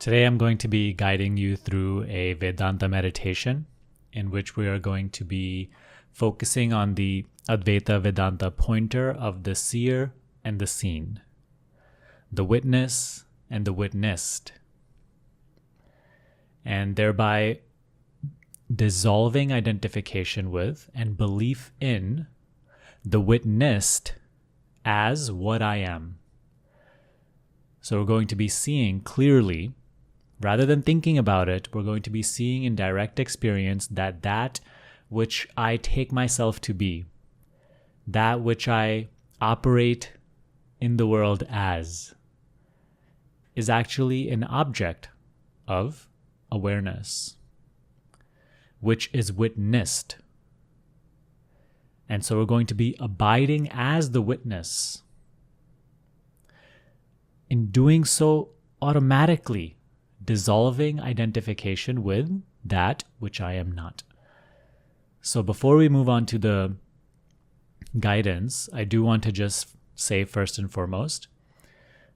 Today I'm going to be guiding you through a Vedanta meditation in which we are going to be focusing on the Advaita Vedanta pointer of the seer and the seen, the witness and the witnessed, and thereby dissolving identification with and belief in the witnessed as what I am. So we're going to be seeing clearly, rather than thinking about it, we're going to be seeing in direct experience that which I take myself to be, that which I operate in the world as, is actually an object of awareness, which is witnessed. And so we're going to be abiding as the witness. In doing so, automatically dissolving identification with that which I am not. So before we move on to the guidance, I do want to just say first and foremost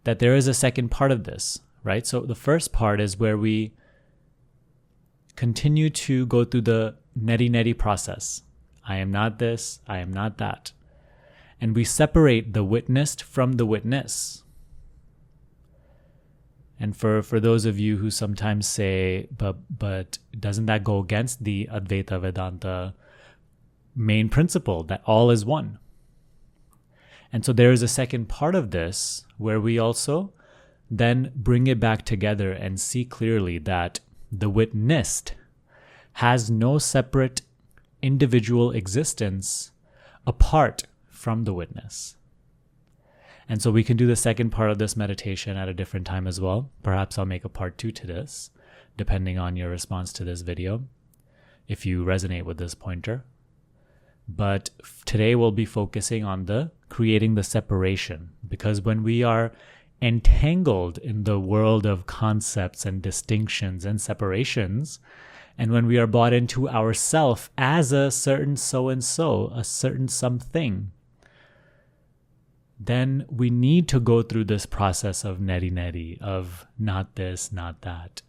that there is a second part of this, right? So the first part is where we continue to go through the neti process. I am not this, I am not that. And we separate the witnessed from the witness. And for those of you who sometimes say, but doesn't that go against the Advaita Vedanta main principle that all is one? And so there is a second part of this where we also then bring it back together and see clearly that the witnessed has no separate individual existence apart from the witness. And so we can do the second part of this meditation at a different time as well. Perhaps I'll make a part 2 to this, depending on your response to this video, if you resonate with this pointer. But today we'll be focusing on the creating the separation, because when we are entangled in the world of concepts and distinctions and separations, and when we are bought into ourself as a certain so-and-so, a certain something, then we need to go through this process of neti, of not this, not that.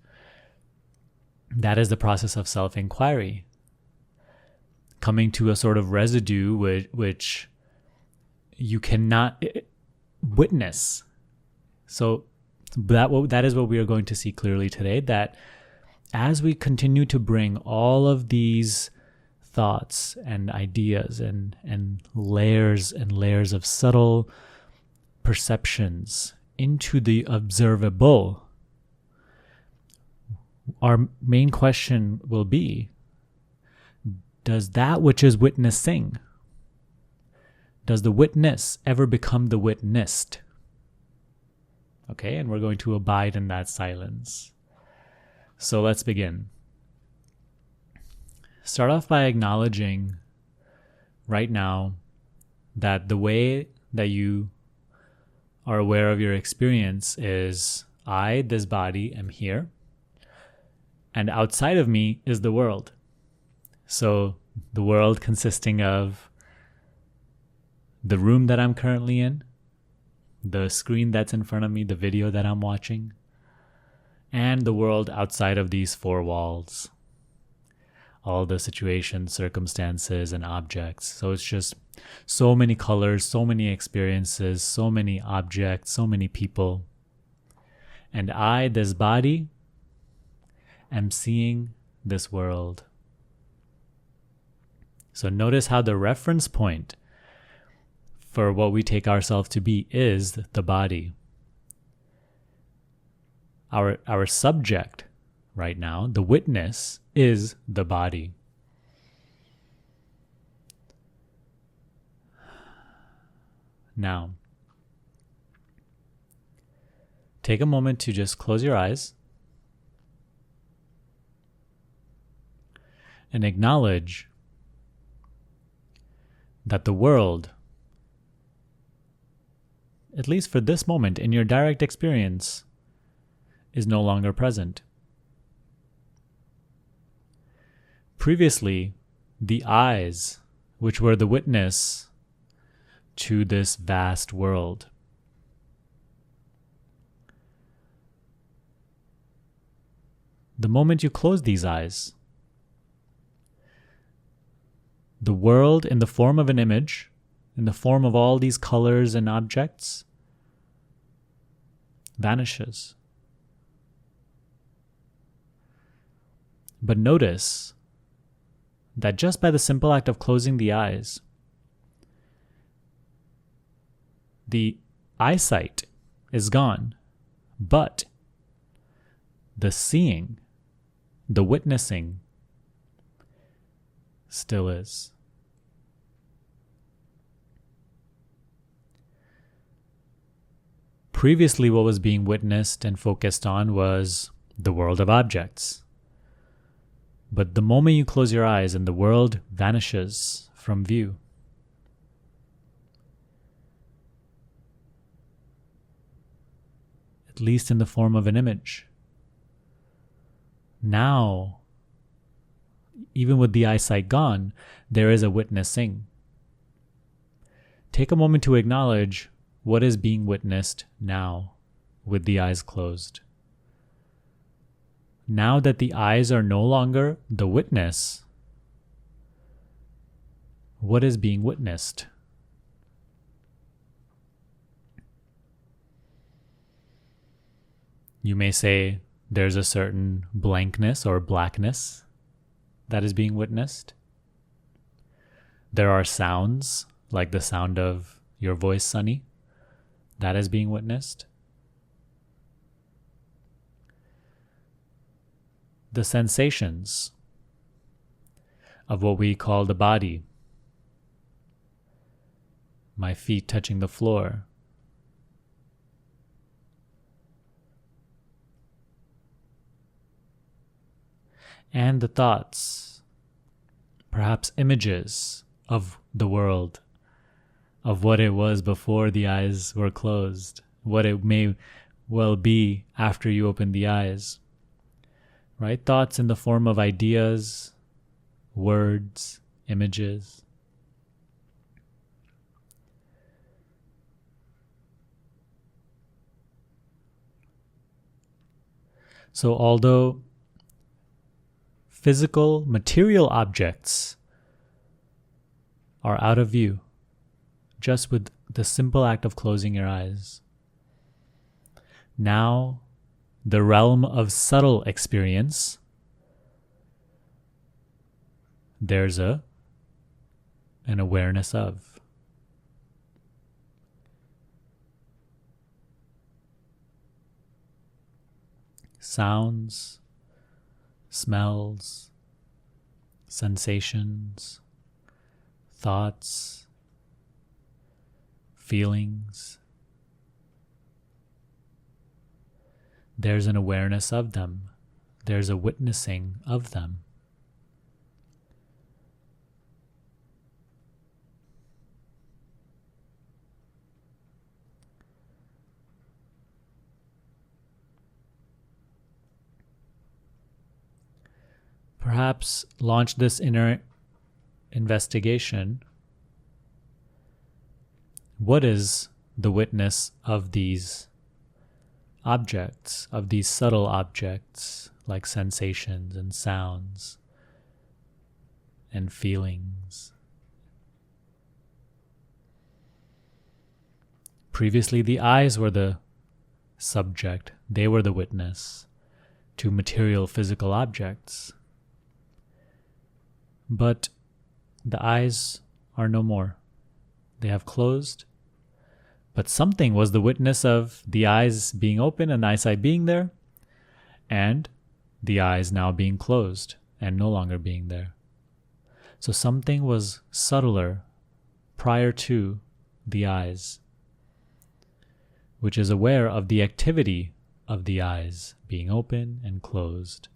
That is the process of self-inquiry, coming to a sort of residue which you cannot witness. So that is what we are going to see clearly today, that as we continue to bring all of these thoughts and ideas and layers of subtle perceptions into the observable, our main question will be, does that which is witnessing, does the witness ever become the witnessed? Okay, and we're going to abide in that silence. So let's begin. Start off by acknowledging right now that the way that you are aware of your experience is I, this body, am here, and outside of me is the world. So the world consisting of the room that I'm currently in, the screen that's in front of me, the video that I'm watching, and the world outside of these four walls. All the situations, circumstances, and objects. So it's just so many colors, so many experiences, so many objects, so many people. And I, this body, am seeing this world. So notice how the reference point for what we take ourselves to be is the body. Our subject right now, the witness, is the body. Now, take a moment to just close your eyes and acknowledge that the world, at least for this moment in your direct experience, is no longer present. Previously, the eyes, which were the witness to this vast world, the moment you close these eyes, the world in the form of an image, in the form of all these colors and objects, vanishes. But notice that just by the simple act of closing the eyes, the eyesight is gone, but the seeing, the witnessing, still is. Previously, what was being witnessed and focused on was the world of objects. But the moment you close your eyes and the world vanishes from view, at least in the form of an image, now, even with the eyesight gone, there is a witnessing. Take a moment to acknowledge what is being witnessed now with the eyes closed. Now that the eyes are no longer the witness, what is being witnessed? You may say there's a certain blankness or blackness that is being witnessed. There are sounds, like the sound of your voice, Sunny, that is being witnessed. The sensations of what we call the body, my feet touching the floor, and the thoughts, perhaps images of the world, of what it was before the eyes were closed, what it may well be after you open the eyes. Right? Thoughts in the form of ideas, words, images. So although physical, material objects are out of view, just with the simple act of closing your eyes, now the realm of subtle experience, there's an awareness of. Sounds, smells, sensations, thoughts, feelings. There's an awareness of them. There's a witnessing of them. Perhaps launch this inner investigation. What is the witness of these objects, of these subtle objects like sensations and sounds and feelings? Previously, the eyes were the subject, they were the witness to material physical objects. But the eyes are no more. They have closed. But something was the witness of the eyes being open and the eyesight being there, and the eyes now being closed and no longer being there. So something was subtler prior to the eyes, which is aware of the activity of the eyes being open and closed.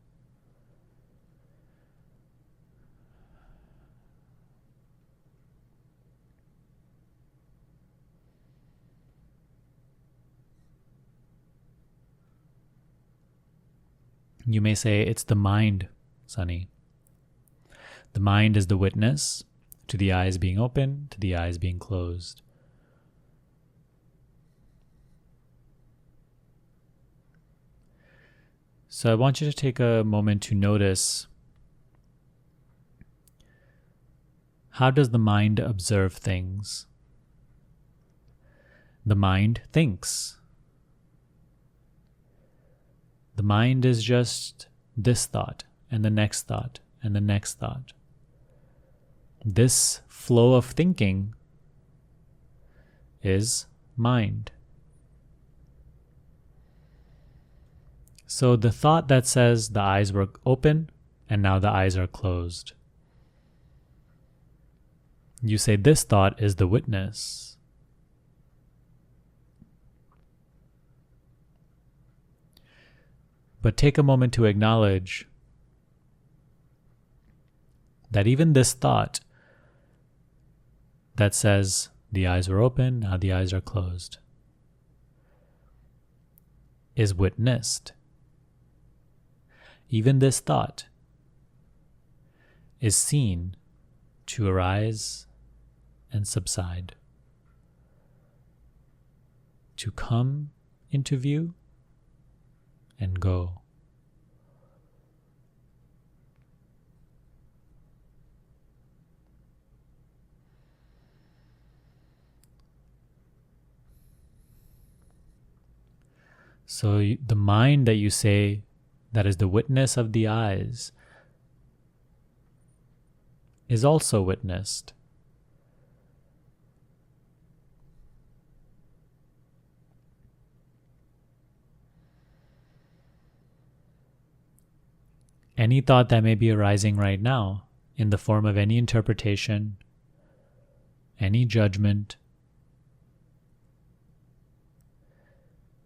You may say it's the mind, Sunny. The mind is the witness to the eyes being open, to the eyes being closed. So I want you to take a moment to notice, how does the mind observe things? The mind thinks. The mind is just this thought and the next thought and the next thought. This flow of thinking is mind. So the thought that says the eyes were open and now the eyes are closed. You say this thought is the witness. But take a moment to acknowledge that even this thought that says the eyes were open, now the eyes are closed, is witnessed. Even this thought is seen to arise and subside, to come into view and go. So the mind that you say that is the witness of the eyes is also witnessed. Any thought that may be arising right now in the form of any interpretation, any judgment,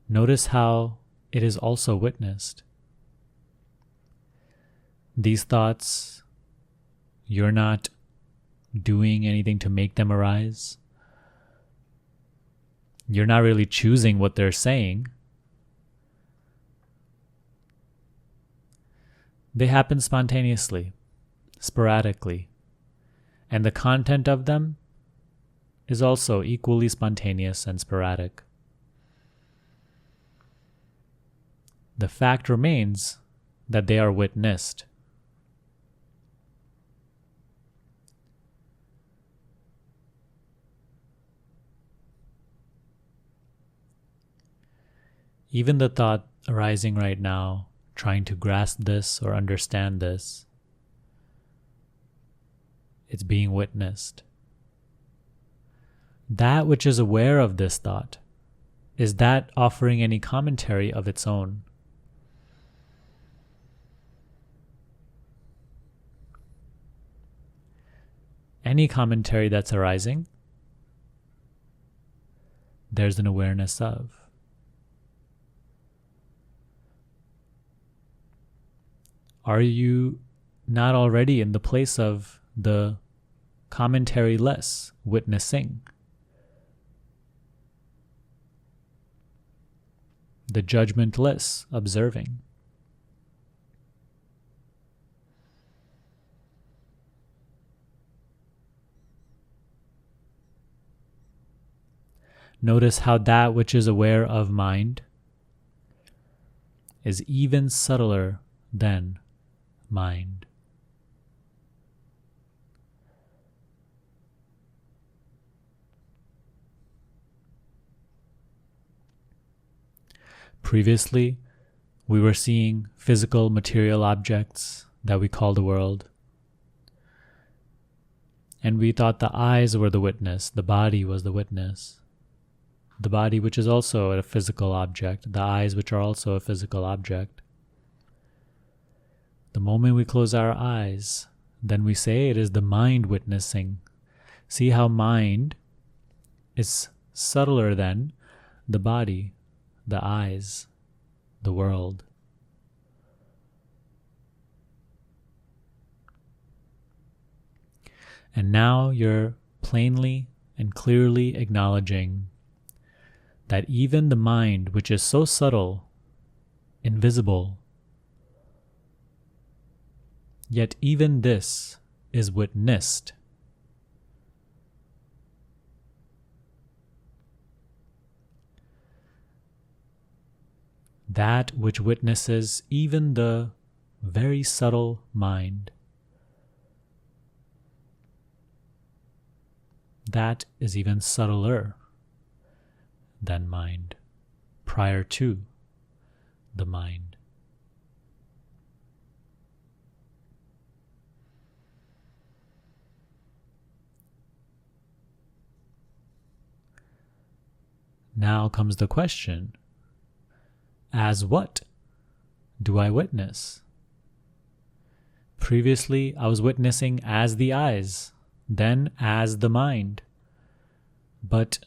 notice how it is also witnessed. These thoughts, you're not doing anything to make them arise. You're not really choosing what they're saying. They happen spontaneously, sporadically, and the content of them is also equally spontaneous and sporadic. The fact remains that they are witnessed. Even the thought arising right now, trying to grasp this or understand this, it's being witnessed. That which is aware of this thought, is that offering any commentary of its own? Any commentary that's arising, there's an awareness of. Are you not already in the place of the commentary-less witnessing? The judgmentless observing? Notice how that which is aware of mind is even subtler than mind. Previously, we were seeing physical material objects that we call the world. And we thought the eyes were the witness, the body was the witness. The body, which is also a physical object, the eyes, which are also a physical object. The moment we close our eyes, then we say it is the mind witnessing. See how mind is subtler than the body, the eyes, the world. And now you're plainly and clearly acknowledging that even the mind, which is so subtle, invisible, yet even this is witnessed. that which witnesses even the very subtle mind. That is even subtler than mind, prior to the mind. Now comes the question, as what do I witness? Previously, I was witnessing as the eyes, then as the mind. But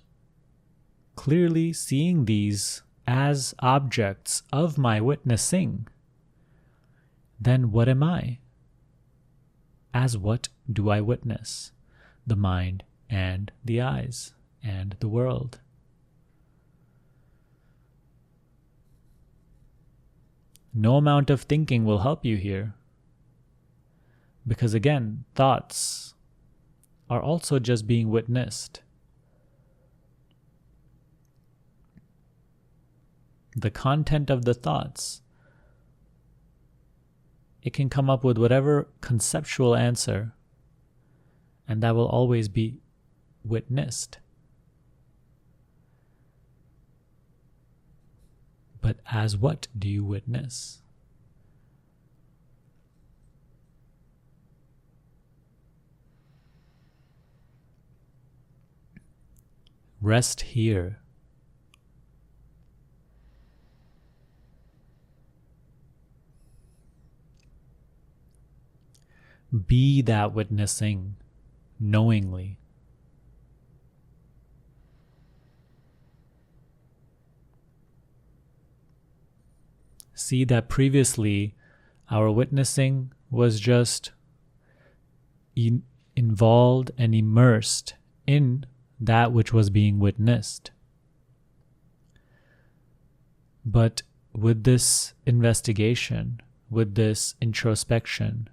clearly seeing these as objects of my witnessing, then what am I? As what do I witness? The mind and the eyes and the world. No amount of thinking will help you here. Because again, thoughts are also just being witnessed. The content of the thoughts, it can come up with whatever conceptual answer, and that will always be witnessed. But as what do you witness? Rest here. Be that witnessing knowingly. See that previously our witnessing was just involved and immersed in that which was being witnessed. But with this investigation, with this introspection,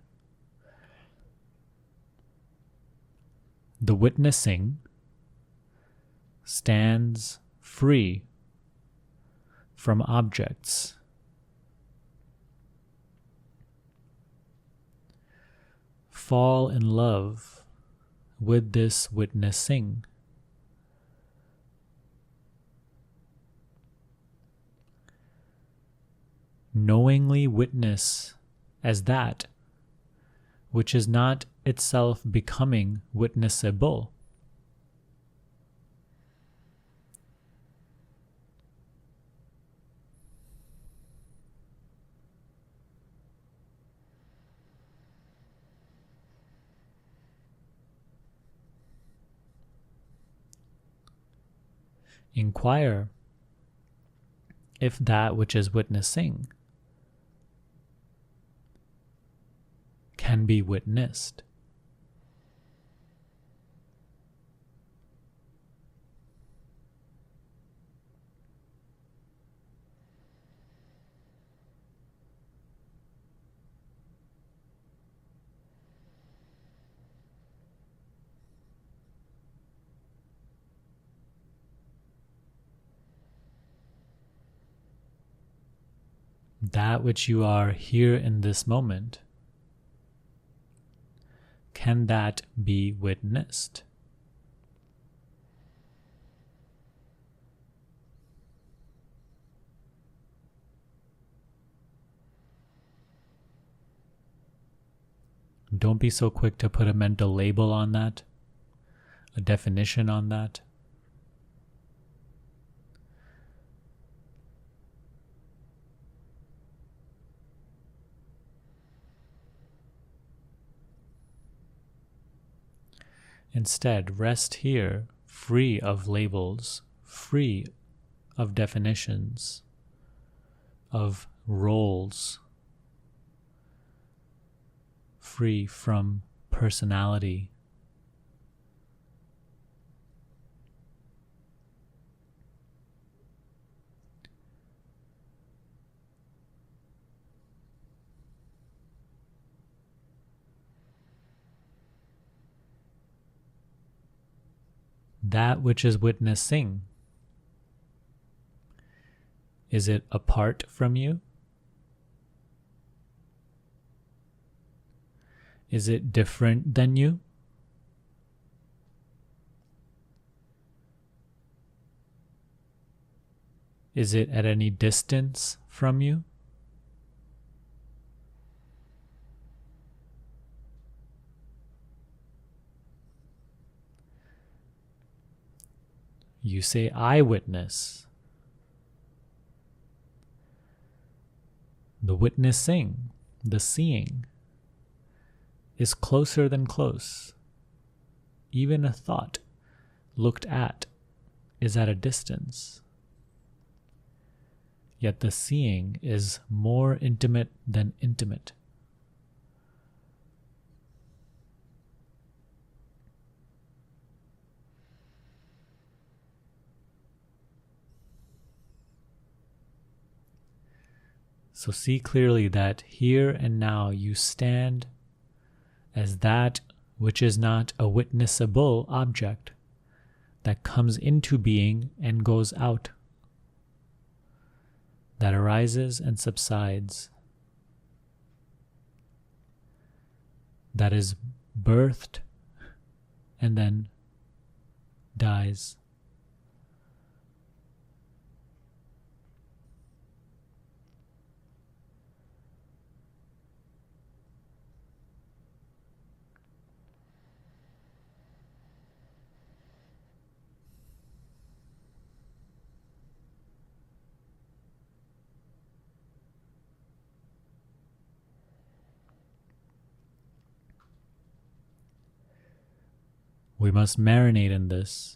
the witnessing stands free from objects. Fall in love with this witnessing. Knowingly witness as that which is not itself becoming witnessable. Inquire if that which is witnessing can be witnessed. That which you are here in this moment, can that be witnessed? Don't be so quick to put a mental label on that, a definition on that. Instead, rest here, free of labels, free of definitions, of roles, free from personality. That which is witnessing Is it apart from you? Is it different than you? Is it at any distance from you? You say eyewitness. The witnessing, the seeing, is closer than close. Even a thought looked at is at a distance. Yet the seeing is more intimate than intimate. So see clearly that here and now you stand as that which is not a witnessable object that comes into being and goes out, that arises and subsides, that is birthed and then dies. We must marinate in this.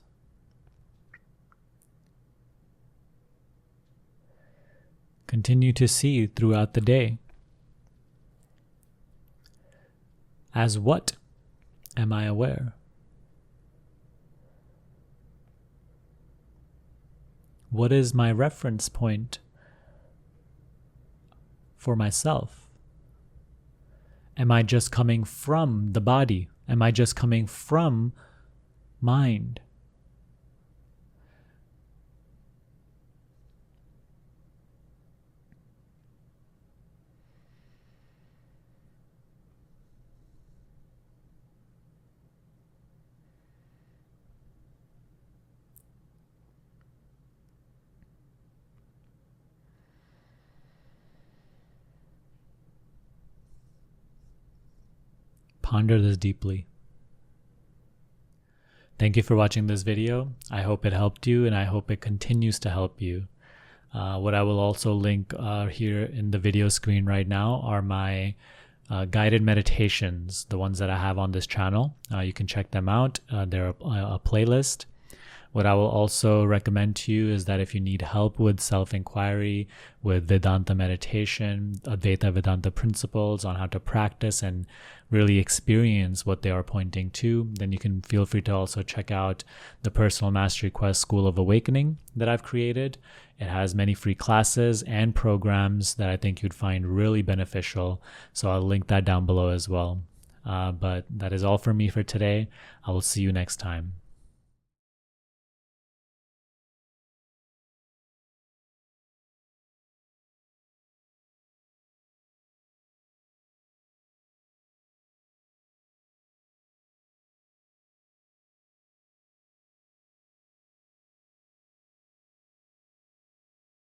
Continue to see throughout the day. As what am I aware? What is my reference point for myself? Am I just coming from the body? Am I just coming from mind? Ponder this deeply. Thank you for watching this video. I hope it helped you and I hope it continues to help you. What I will also link here in the video screen right now are my guided meditations, the ones that I have on this channel. You can check them out. They're a playlist. What I will also recommend to you is that if you need help with self-inquiry, with Vedanta meditation, Advaita Vedanta principles on how to practice and really experience what they are pointing to, then you can feel free to also check out the Personal Mastery Quest School of Awakening that I've created. It has many free classes and programs that I think you'd find really beneficial. So I'll link that down below as well. But that is all for me for today. I will see you next time.